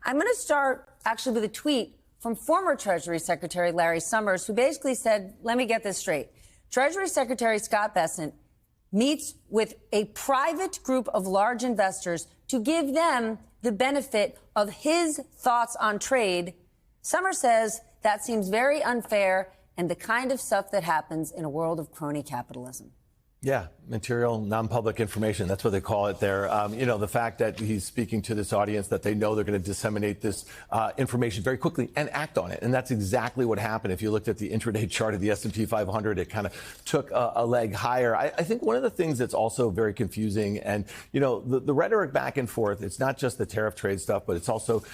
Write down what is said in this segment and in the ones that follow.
I'm going to start actually with a tweet from former Treasury Secretary Larry Summers, who basically said, let me get this straight. Treasury Secretary Scott Bessent meets with a private group of large investors to give them the benefit of his thoughts on trade. Summers says that seems very unfair and the kind of stuff that happens in a world of crony capitalism. Yeah, material, non-public information. That's what they call it there. The fact that he's speaking to this audience, that they know they're going to disseminate this information very quickly and act on it. And that's exactly what happened. If you looked at the intraday chart of the S&P 500, it kind of took a leg higher. I think one of the things that's also very confusing and, the rhetoric back and forth, it's not just the tariff trade stuff, but it's also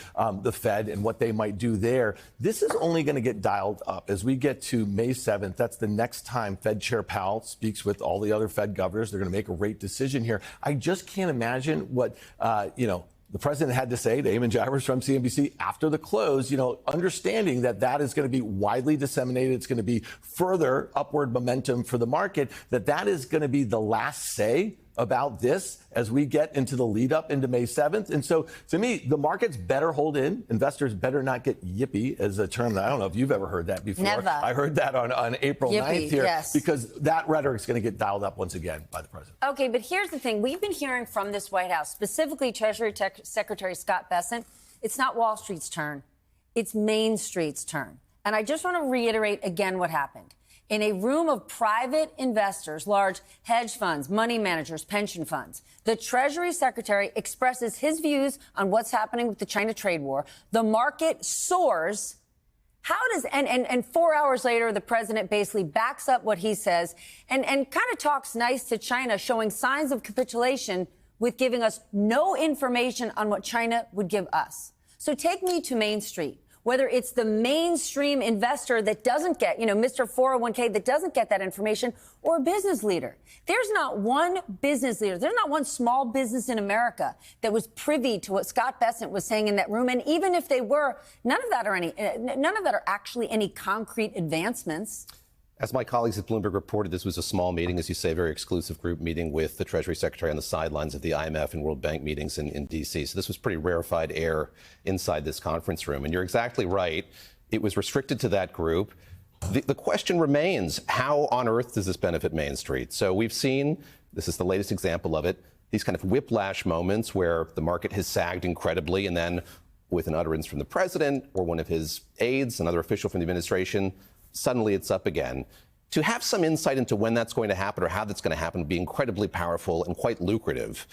the Fed and what they might do there. This is only going to get dialed up as we get to May 7th. That's the next time Fed Chair Powell speaks with all the other Fed governors. They're going to make a rate decision here. I just can't imagine what, the president had to say to Eamon Javers from CNBC after the close, understanding that is going to be widely disseminated. It's going to be further upward momentum for the market, that is going to be the last say about this as we get into the lead up into May 7th. And so to me, the markets better hold in. Investors better not get yippy, as a term that I don't know if you've ever heard that before. Never. I heard that on April Yippee, 9th here, yes. Because that rhetoric is going to get dialed up once again by the president. Okay, but here's the thing. We've been hearing from this White House, specifically Treasury Secretary Scott Bessent, it's not Wall Street's turn. It's Main Street's turn. And I just want to reiterate again what happened. In a room of private investors, large hedge funds, money managers, pension funds, the Treasury Secretary expresses his views on what's happening with the China trade war. The market soars. And 4 hours later, the president basically backs up what he says and kind of talks nice to China, showing signs of capitulation with giving us no information on what China would give us. So take me to Main Street. Whether it's the mainstream investor that doesn't get, Mr. 401k that doesn't get that information, or a business leader. There's not one business leader, there's not one small business in America that was privy to what Scott Bessent was saying in that room. And even if they were, none of that are actually any concrete advancements. As my colleagues at Bloomberg reported, this was a small meeting, as you say, a very exclusive group meeting with the Treasury Secretary on the sidelines of the IMF and World Bank meetings in D.C. So this was pretty rarefied air inside this conference room. And you're exactly right. It was restricted to that group. The question remains, how on earth does this benefit Main Street? So we've seen, this is the latest example of it, these kind of whiplash moments where the market has sagged incredibly, and then with an utterance from the president or one of his aides, another official from the administration, suddenly it's up again. To have some insight into when that's going to happen or how that's going to happen would be incredibly powerful and quite lucrative.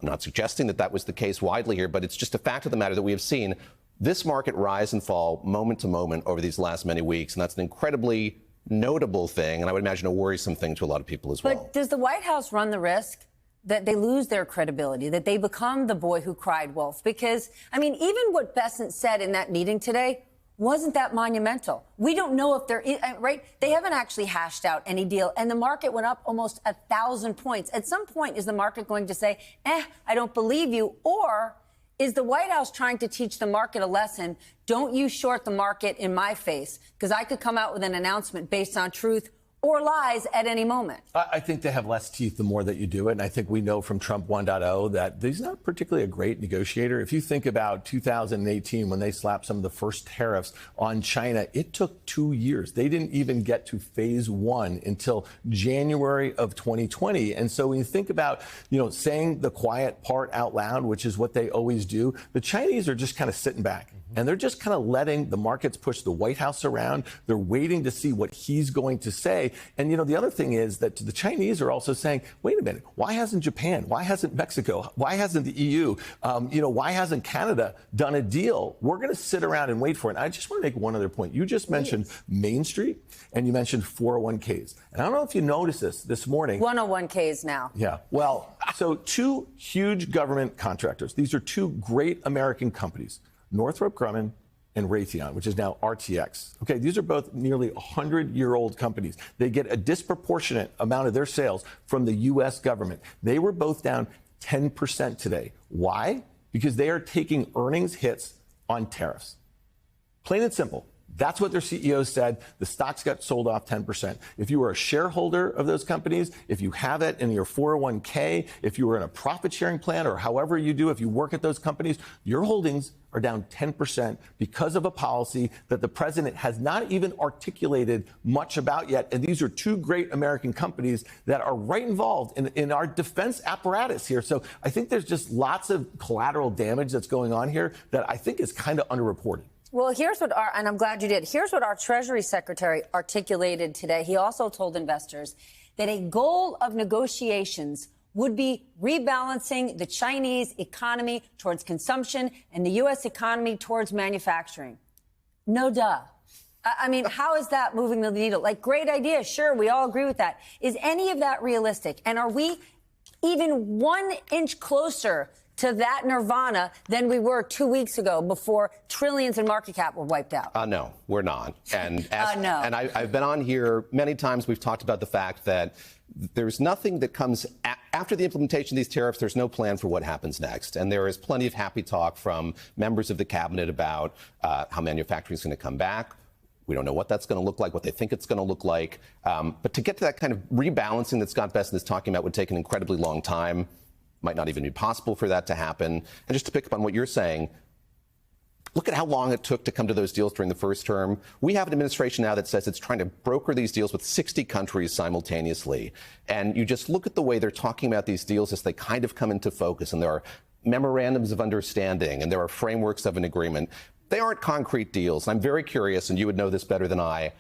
I'm not suggesting that was the case widely here, but it's just a fact of the matter that we have seen this market rise and fall moment to moment over these last many weeks, and that's an incredibly notable thing, and I would imagine a worrisome thing to a lot of people as well. But does the White House run the risk that they lose their credibility, that they become the boy who cried wolf? Because, even what Bessent said in that meeting today wasn't that monumental. We don't know if they're right. They haven't actually hashed out any deal, and the market went up almost 1,000 points. At some point, is the market going to say, I don't believe you? Or is the White House trying to teach the market a lesson? Don't you short the market in my face, because I could come out with an announcement based on truth or lies at any moment. I think they have less teeth the more that you do it. And I think we know from Trump 1.0 that he's not particularly a great negotiator. If you think about 2018, when they slapped some of the first tariffs on China, it took 2 years. They didn't even get to phase one until January of 2020. And so when you think about, saying the quiet part out loud, which is what they always do, the Chinese are just kind of sitting back. And they're just kind of letting the markets push the White House around. They're waiting to see what he's going to say. And, the other thing is that the Chinese are also saying, wait a minute, why hasn't Japan? Why hasn't Mexico? Why hasn't the EU? Why hasn't Canada done a deal? We're going to sit around and wait for it. I just want to make one other point. You just mentioned Main Street and you mentioned 401ks. And I don't know if you noticed this morning. 101ks now. Yeah. Well, so two huge government contractors. These are two great American companies, Northrop Grumman and Raytheon, which is now RTX. Okay, these are both nearly 100-year-old companies. They get a disproportionate amount of their sales from the U.S. government. They were both down 10% today. Why? Because they are taking earnings hits on tariffs. Plain and simple. That's what their CEO said. The stocks got sold off 10%. If you were a shareholder of those companies, if you have it in your 401k, if you were in a profit sharing plan or however you do, if you work at those companies, your holdings are down 10% because of a policy that the president has not even articulated much about yet. And these are two great American companies that are right involved in our defense apparatus here. So I think there's just lots of collateral damage that's going on here that I think is kind of underreported. Well, and I'm glad you did. Here's what our Treasury Secretary articulated today. He also told investors that a goal of negotiations would be rebalancing the Chinese economy towards consumption and the U.S. economy towards manufacturing. No duh. I mean, how is that moving the needle? Like, great idea. Sure, we all agree with that. Is any of that realistic? And are we even 1 inch closer to that nirvana than we were 2 weeks ago before trillions in market cap were wiped out? No, we're not. And No. And I've been on here many times. We've talked about the fact that there's nothing that comes after the implementation of these tariffs. There's no plan for what happens next. And there is plenty of happy talk from members of the cabinet about how manufacturing is going to come back. We don't know what that's going to look like, what they think it's going to look like. But to get to that kind of rebalancing that Scott Bessent is talking about would take an incredibly long time. Might not even be possible for that to happen. And just to pick up on what you're saying, look at how long it took to come to those deals during the first term. We have an administration now that says it's trying to broker these deals with 60 countries simultaneously. And you just look at the way they're talking about these deals as they kind of come into focus. And there are memorandums of understanding and there are frameworks of an agreement. They aren't concrete deals. I'm very curious, and you would know this better than I,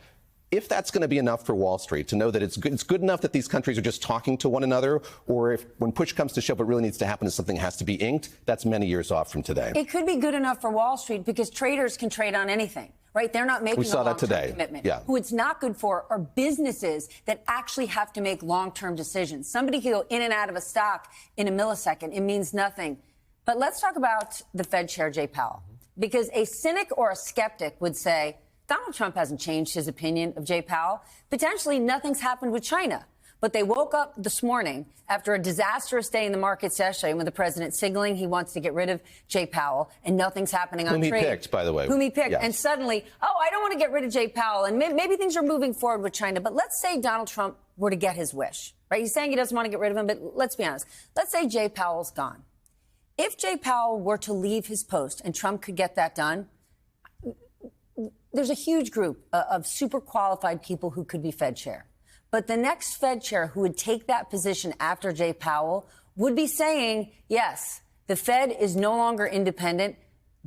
if that's going to be enough for Wall Street to know that it's good enough that these countries are just talking to one another, or if when push comes to shove, what really needs to happen is something has to be inked. That's many years off from today. It could be good enough for Wall Street because traders can trade on anything, right? They're not making a long-term commitment. Yeah. Who it's not good for are businesses that actually have to make long-term decisions. Somebody can go in and out of a stock in a millisecond. It means nothing. But let's talk about the Fed Chair, Jay Powell, because a cynic or a skeptic would say, Donald Trump hasn't changed his opinion of Jay Powell. Potentially nothing's happened with China. But they woke up this morning after a disastrous day in the markets yesterday when the president signaling he wants to get rid of Jay Powell and nothing's happening on trade. Whom he picked, by the way. Whom he picked. Yes. And suddenly, I don't want to get rid of Jay Powell. And maybe things are moving forward with China. But let's say Donald Trump were to get his wish, right? He's saying he doesn't want to get rid of him. But let's be honest. Let's say Jay Powell's gone. If Jay Powell were to leave his post and Trump could get that done, there's a huge group of super qualified people who could be Fed chair. But the next Fed chair who would take that position after Jay Powell would be saying, yes, the Fed is no longer independent.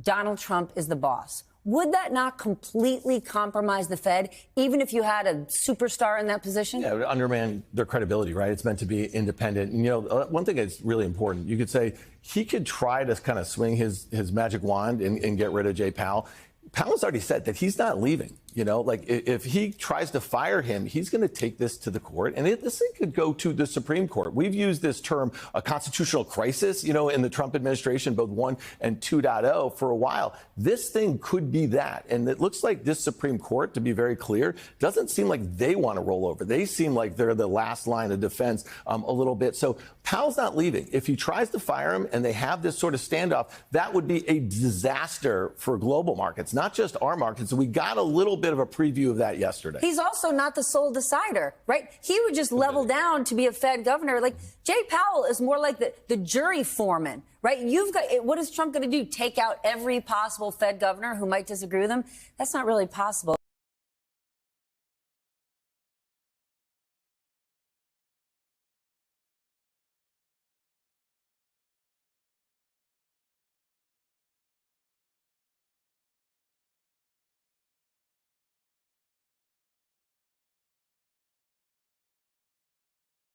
Donald Trump is the boss. Would that not completely compromise the Fed, even if you had a superstar in that position? Yeah, it would undermine their credibility, right? It's meant to be independent. And, one thing that's really important, you could say he could try to kind of swing his magic wand and get rid of Jay Powell. Powell's already said that he's not leaving. If he tries to fire him, he's going to take this to the court, and this thing could go to the Supreme Court. We've used this term, a constitutional crisis, in the Trump administration, both 1 and 2.0 for a while. This thing could be that. And it looks like this Supreme Court, to be very clear, doesn't seem like they want to roll over. They seem like they're the last line of defense a little bit. So Powell's not leaving. If he tries to fire him and they have this sort of standoff, that would be a disaster for global markets, not just our markets. We got a little bit of a preview of that yesterday. He's also not the sole decider, right? He would just level down to be a Fed governor. Like, Jay Powell is more like the jury foreman, right? What is Trump going to do? Take out every possible Fed governor who might disagree with him? That's not really possible.